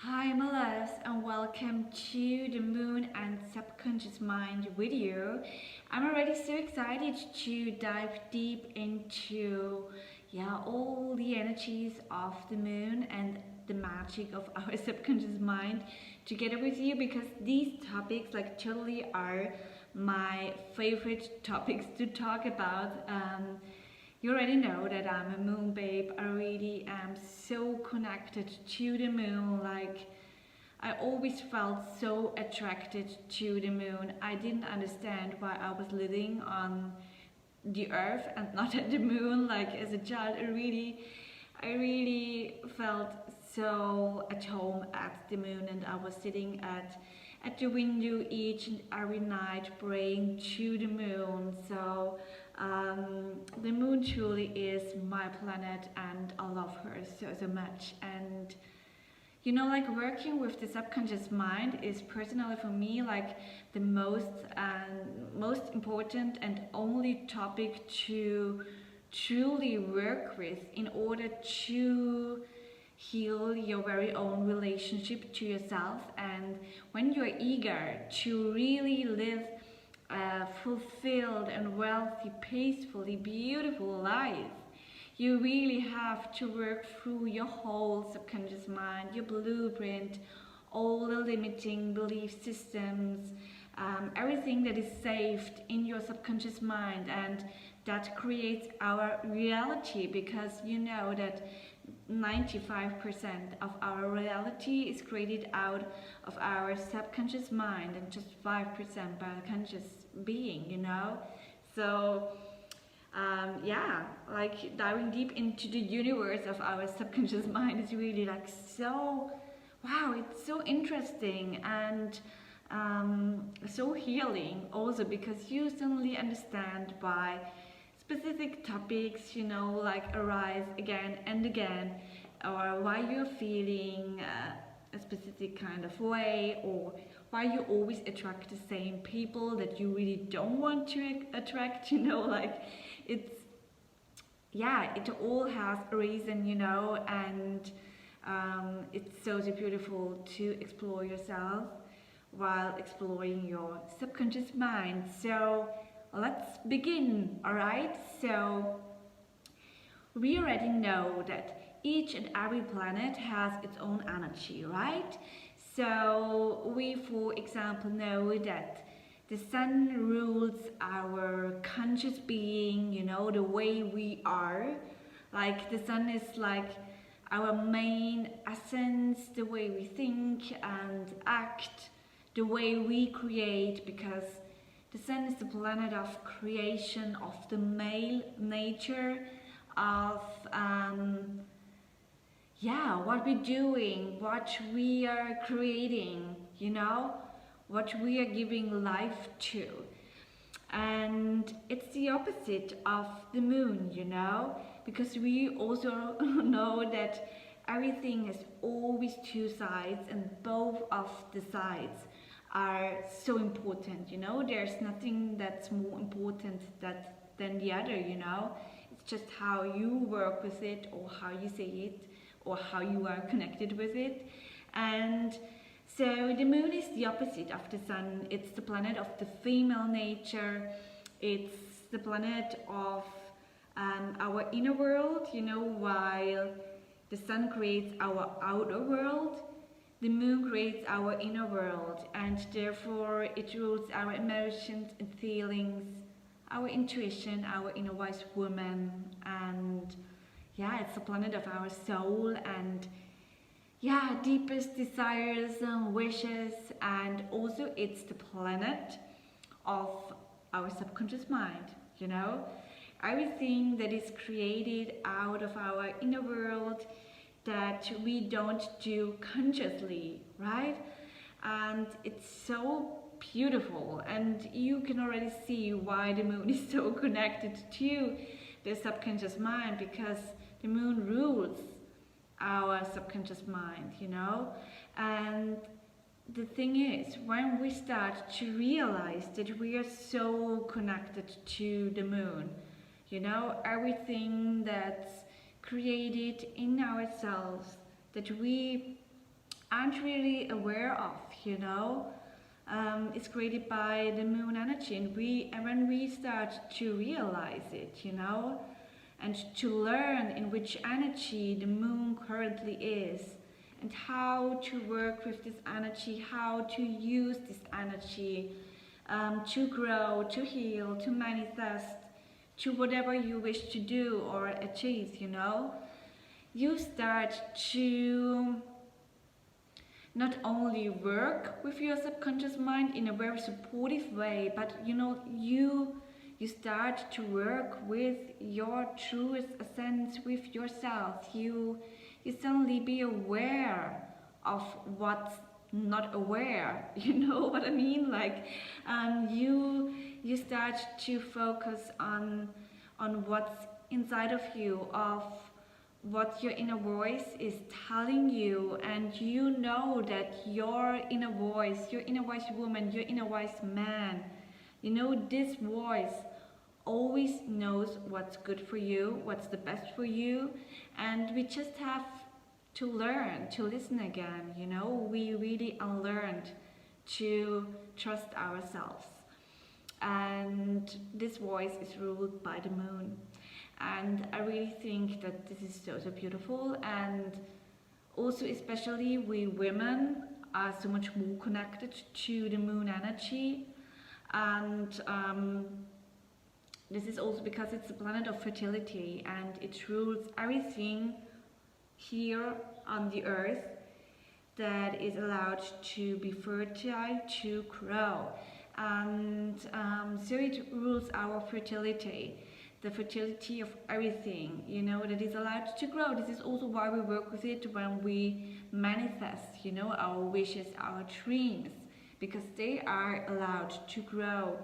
Hi, I'm Alas, and welcome to the Moon and Subconscious Mind video. I'm already so excited to dive deep into all the energies of the moon and the magic of our subconscious mind together with you, because these topics totally are my favorite topics to talk about. You already know that I'm a moon babe. I really am so connected to the moon. I always felt so attracted to the moon. I didn't understand why I was living on the earth and not at the moon. Like as a child, I really felt so at home at the moon, and I was sitting at the window each and every night praying to the moon. So the moon truly is my planet, and I love her so much. And working with the subconscious mind is personally for me the most important and only topic to truly work with in order to heal your very own relationship to yourself. And when you're eager to really live a fulfilled and wealthy, peacefully beautiful life, you really have to work through your whole subconscious mind, your blueprint, all the limiting belief systems, everything that is saved in your subconscious mind, and that creates our reality. Because you know that 95% of our reality is created out of our subconscious mind, and just 5% by a conscious being. So diving deep into the universe of our subconscious mind is really so wow, it's so interesting and so healing also, because you suddenly understand why specific topics arise again and again, or why you're feeling a specific kind of way, or why you always attract the same people that you really don't want to attract. It's it all has a reason. And it's so beautiful to explore yourself while exploring your subconscious mind. So let's begin. All right, so we already know that each and every planet has its own energy, right? So we, for example, know that the sun rules our conscious being, the way we are. Like the sun is our main essence, the way we think and act, the way we create, because the sun is the planet of creation, of the male nature, of what we're doing, what we are creating, what we are giving life to. And it's the opposite of the moon, because we also know that everything has always two sides, and both of the sides are so important. There's nothing that's more important than the other. It's just how you work with it, or how you say it, or how you are connected with it. And so the moon is the opposite of the sun. It's the planet of the female nature. It's the planet of our inner world, while the sun creates our outer world, the moon creates our inner world, and therefore it rules our emotions and feelings, our intuition, our inner wise woman. And it's the planet of our soul and deepest desires and wishes. And also it's the planet of our subconscious mind. Everything that is created out of our inner world that we don't do consciously, right? And it's so beautiful, and you can already see why the moon is so connected to the subconscious mind, because the moon rules our subconscious mind. And the thing is, when we start to realize that we are so connected to the moon, everything that's created in ourselves, that we aren't really aware of, you know. It's created by the moon energy, and when we start to realize it, you know, and to learn in which energy the moon currently is, and how to work with this energy, how to use this energy to grow, to heal, to manifest, to whatever you wish to do or achieve, you know, you start to not only work with your subconscious mind in a very supportive way, but you know, you start to work with your truest essence, with yourself. You suddenly be aware of what's not aware. You know what I mean? Like, you start to focus on what's inside of you, of what your inner voice is telling you, and you know that your inner voice, your inner wise woman, your inner wise man, you know, this voice always knows what's good for you, what's the best for you, and we just have to learn to listen again, you know. We really unlearned to trust ourselves, and this voice is ruled by the moon. And I really think that this is so beautiful, and also especially we women are so much more connected to the moon energy, and this is also because it's the planet of fertility, and it rules everything here on the earth that is allowed to be fertile, to grow, and so it rules our fertility, the fertility of everything, you know, that is allowed to grow. This is also why we work with it when we manifest, you know, our wishes, our dreams, because they are allowed to grow,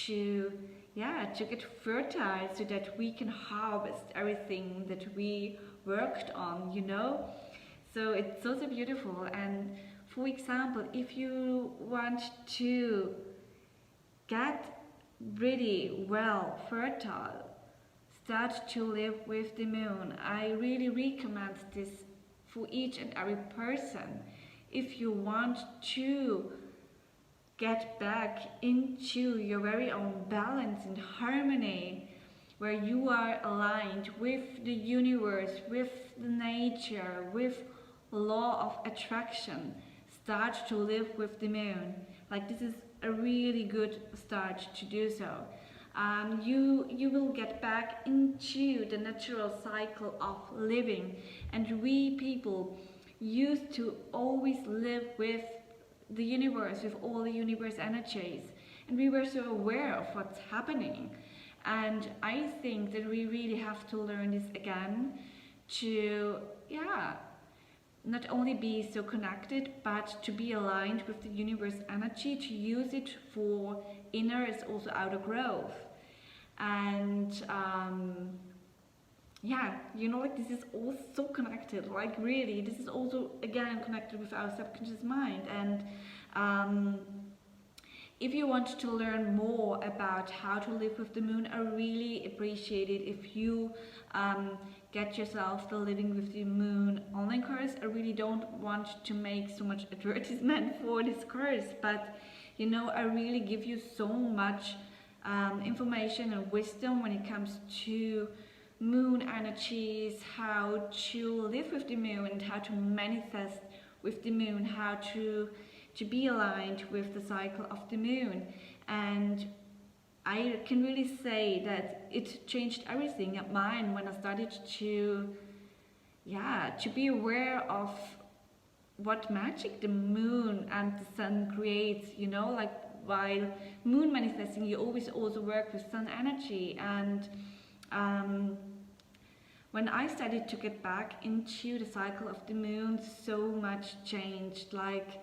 to get fertile, so that we can harvest everything that we worked on, you know. So it's so beautiful. And for example, if you want to get really well fertile, start to live with the moon. I really recommend this for each and every person. If you want to get back into your very own balance and harmony, where you are aligned with the universe, with the nature, with law of attraction, start to live with the moon. Like, this is a really good start to do so. You will get back into the natural cycle of living, and we people used to always live with the universe, with all the universe energies, and we were so aware of what's happening. And I think that we really have to learn this again, to not only be so connected, but to be aligned with the universe energy, to use it for inner as also outer growth. And you know, like, this is all so connected. Like, really, this is also again connected with our subconscious mind. And if you want to learn more about how to live with the moon, I really appreciate it if you get yourself the Living with the Moon online course. I really don't want to make so much advertisement for this course, but you know, I really give you so much information and wisdom when it comes to moon energies, how to live with the moon and how to manifest with the moon, how to be aligned with the cycle of the moon. And I can really say that it changed everything at mine when I started to be aware of what magic the moon and the sun creates, you know. Like, while moon manifesting, you always also work with sun energy. And when I started to get back into the cycle of the moon, so much changed. Like,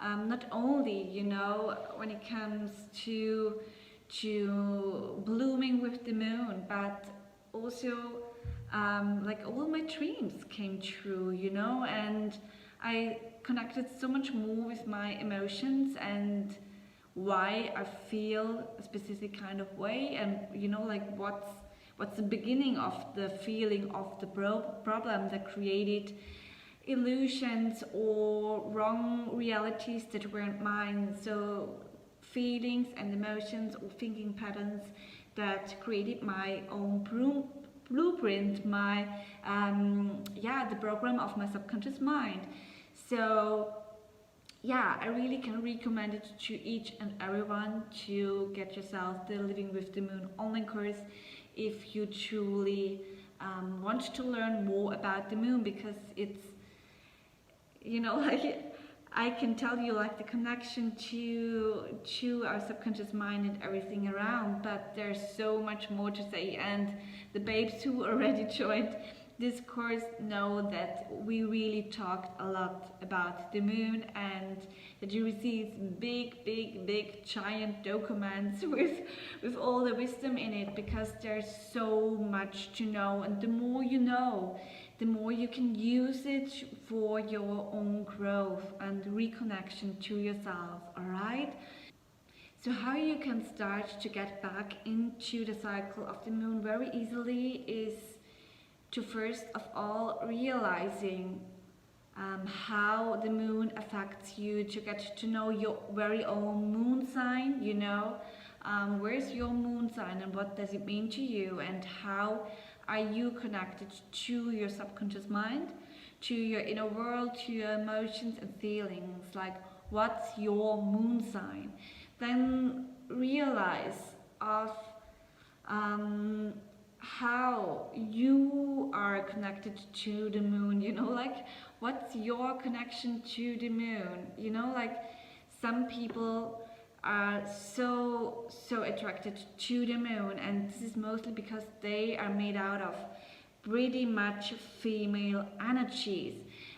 not only, you know, when it comes to blooming with the moon, but also like, all my dreams came true, you know, and I connected so much more with my emotions and why I feel a specific kind of way, and you know, like, what's the beginning of the feeling of the problem that created illusions or wrong realities that weren't mine. So feelings and emotions or thinking patterns that created my own blueprint, my the program of my subconscious mind. So yeah, I really can recommend it to each and everyone to get yourself the Living with the Moon online course if you truly want to learn more about the moon, because it's, like, I can tell you like the connection to our subconscious mind and everything around, but there's so much more to say. And the babes who already joined this course know that we really talked a lot about the moon, and that you receive big giant documents with all the wisdom in it, because there's so much to know, and the more you know, the more you can use it for your own growth and reconnection to yourself. All right, so how you can start to get back into the cycle of the moon very easily is to first of all realizing how the moon affects you, to get to know your very own moon sign. Where's your moon sign and what does it mean to you, and how are you connected to your subconscious mind, to your inner world, to your emotions and feelings. Like, what's your moon sign? Then realize of how you are connected to the moon. Like, what's your connection to the moon? Like, some people are so attracted to the moon, and this is mostly because they are made out of pretty much female energies,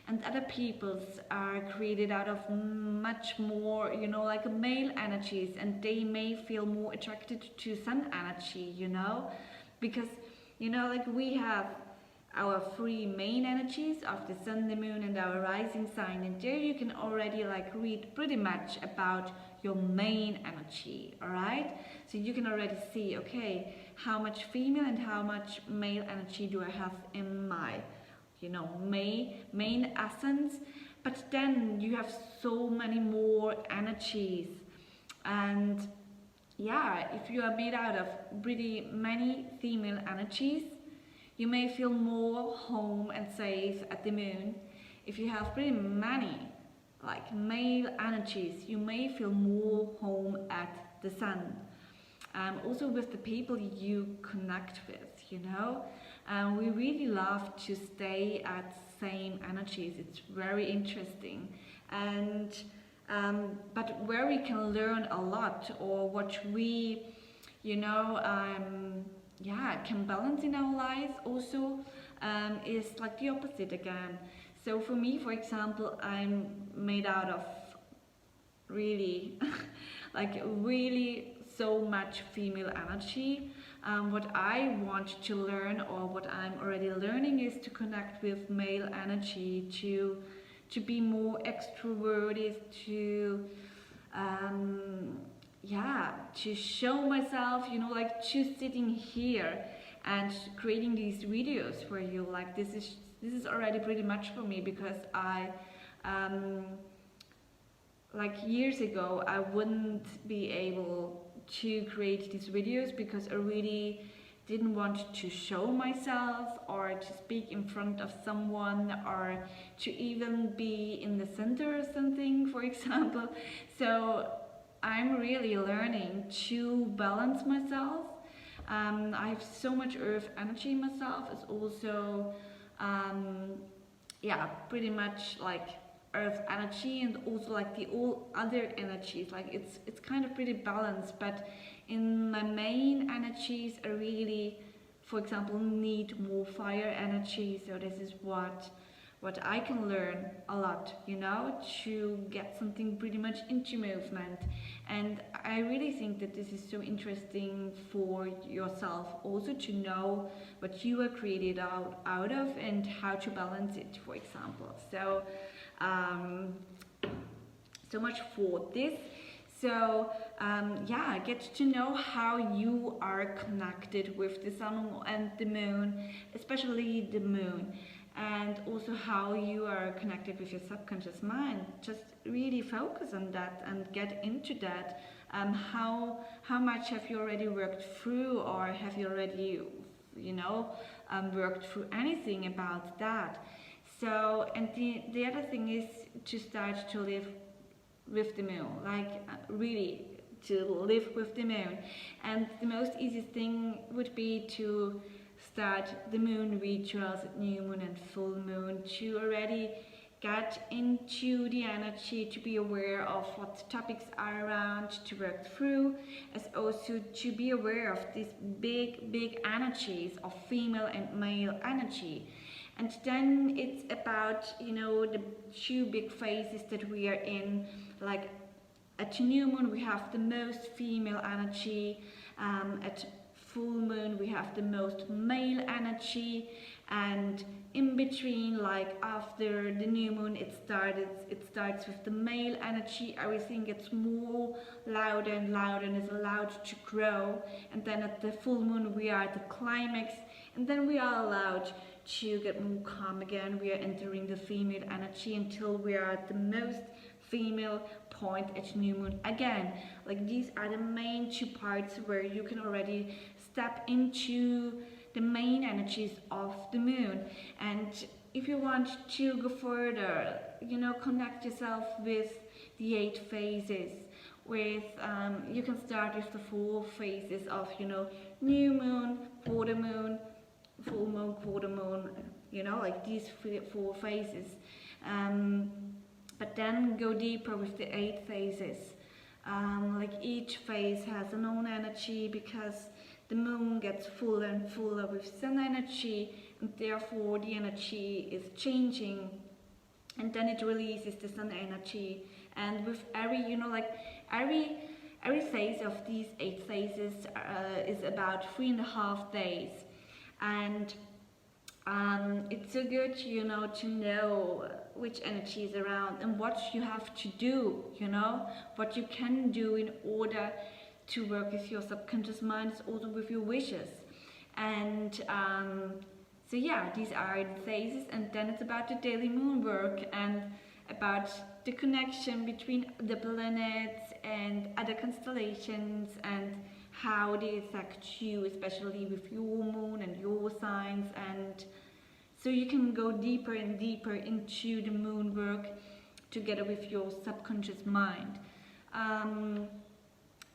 and other peoples are created out of much more, like male energies, and they may feel more attracted to sun energy, because like we have our three main energies of the sun, the moon, and our rising sign, and there you can already like read pretty much about your main energy. All right, so you can already see, okay, how much female and how much male energy do I have in my main essence. But then you have so many more energies, and yeah, if you are made out of pretty many female energies, you may feel more home and safe at the moon. If you have pretty many like male energies, you may feel more home at the sun. Also with the people you connect with, we really love to stay at same energies. It's very interesting. And but where we can learn a lot, or what we can balance in our lives also, is like the opposite again. So for me, for example, I'm made out of really really so much female energy. What I want to learn, or what I'm already learning, is to connect with male energy, to be more extroverted, to to show myself, like just sitting here and creating these videos for you. Like, this is already pretty much for me, because I like years ago I wouldn't be able to create these videos, because I really didn't want to show myself, or to speak in front of someone, or to even be in the center or something, for example. So I'm really learning to balance myself. I have so much earth energy in myself. It's also pretty much like earth energy, and also like the all other energies. Like, it's kind of pretty balanced, but in my main energies I really, for example, need more fire energy. So this is what I can learn a lot, to get something pretty much into movement. And I really think that this is so interesting for yourself also, to know what you are created out of, and how to balance it, for example. So so much for this. So get to know how you are connected with the sun and the moon, especially the moon. and also how you are connected with your subconscious mind. Just really focus on that and get into that. How much have you already worked through, or have you already, worked through anything about that? So, and the other thing is to start to live with the moon, like really to live with the moon. And the most easiest thing would be to start the moon rituals at new moon and full moon, to already get into the energy, to be aware of what topics are around to work through, as also to be aware of these big energies of female and male energy. And then it's about, the two big phases that we are in. Like at new moon we have the most female energy, at full moon we have the most male energy, and in between, like after the new moon, it starts with the male energy. Everything gets more louder and louder and is allowed to grow. And then at the full moon we are at the climax, and then we are allowed to get more calm again. We are entering the female energy until we are at the most female point at new moon again. Like these are the main two parts where you can already step into the main energies of the moon. And if you want to go further, connect yourself with the 8 phases. With you can start with the 4 phases of new moon, quarter moon, full moon, quarter moon, like these 4 phases. But then go deeper with the 8 phases. Like each phase has an own energy, because the moon gets fuller and fuller with sun energy, and therefore the energy is changing, and then it releases the sun energy. And with every every phase of these 8 phases is about 3.5 days. And it's so good to know which energy is around and what you have to do, what you can do in order to work with your subconscious mind, also with your wishes. And so yeah, these are the phases. And then it's about the daily moon work and about the connection between the planets and other constellations, and how they affect you, especially with your moon and your signs. And so you can go deeper and deeper into the moon work together with your subconscious mind.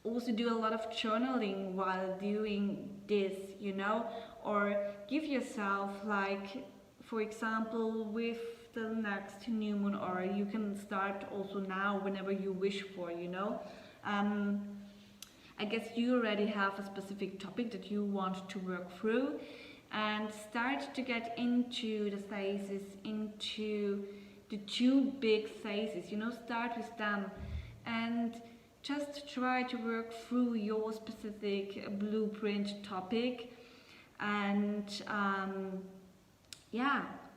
Also do a lot of journaling while doing this, or give yourself, like, for example, with the next new moon, or you can start also now whenever you wish for, I guess you already have a specific topic that you want to work through, and start to get into the phases, into the 2 big phases, start with them, and just try to work through your specific blueprint topic, and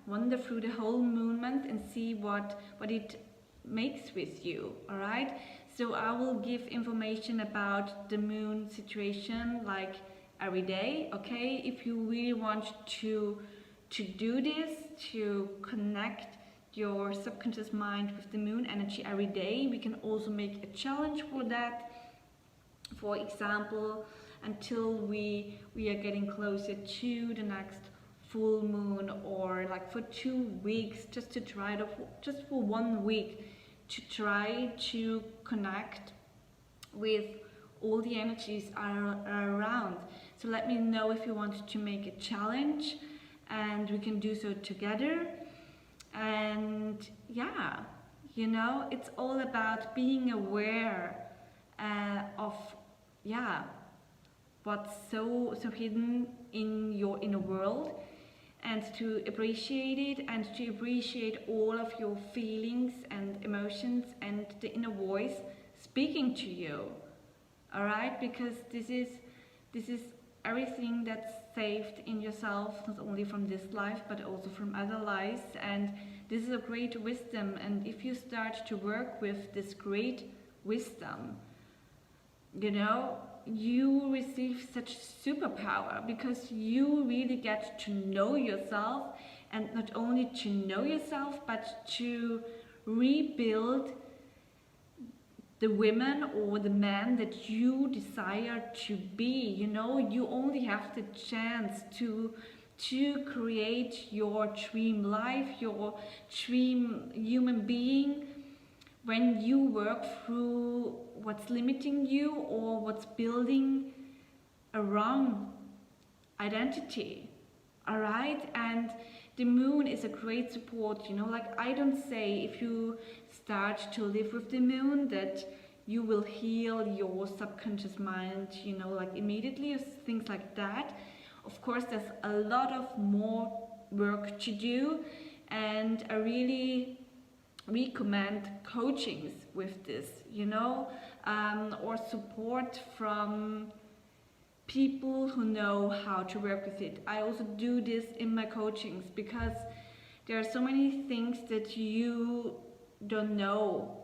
wander through the whole moon month and see what it makes with you. All right, so I will give information about the moon situation like every day. Okay, if you really want to do this, to connect your subconscious mind with the moon energy every day, we can also make a challenge for that. For example, until we are getting closer to the next full moon, or like for 2 weeks, just to try to, just for 1 week, to try to connect with all the energies are around. So let me know if you want to make a challenge, and we can do so together. And yeah, it's all about being aware of what's so hidden in your inner world, and to appreciate it, and to appreciate all of your feelings and emotions and the inner voice speaking to you. All right, because this is everything that's saved in yourself, not only from this life but also from other lives. And this is a great wisdom, and if you start to work with this great wisdom, you receive such superpower, because you really get to know yourself, and not only to know yourself, but to rebuild the women or the man that you desire to be. You know, you only have the chance to create your dream life, your dream human being, when you work through what's limiting you or what's building a wrong identity. All right, and the moon is a great support. You know, like, I don't say if you start to live with the moon that you will heal your subconscious mind, you know, like immediately or things like that. Of course, there's a lot of more work to do, and I really recommend coachings with this, you know, or support from people who know how to work with it. I also do this in my coachings because there are so many things that you don't know,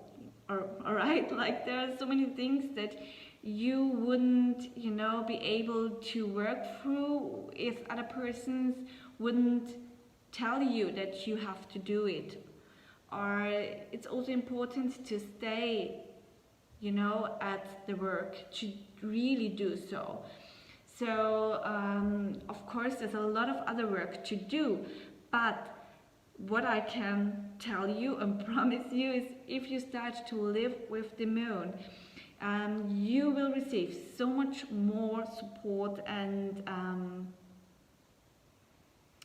or all right, like there are so many things that you wouldn't, you know, be able to work through if other persons wouldn't tell you that you have to do it. Or it's also important to stay, you know, at the work, to really do so. So of course there's a lot of other work to do, but what I can tell you and promise you is, if you start to live with the moon, you will receive so much more support and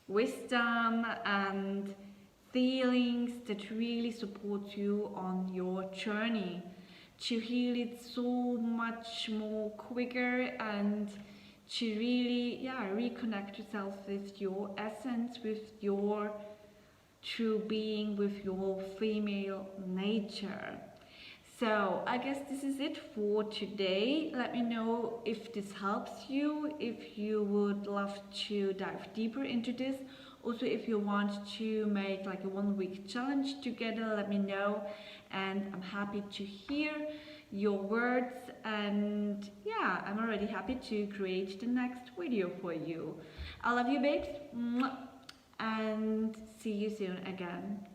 wisdom and feelings that really support you on your journey to heal it so much more quicker, and to really, reconnect yourself with your essence, with your true being, with your female nature. So I guess this is it for today. Let me know if this helps you, if you would love to dive deeper into this. Also, if you want to make like a 1 week challenge together, let me know, and I'm happy to hear your words. And yeah, I'm already happy to create the next video for you. I love you, babes, and see you soon again.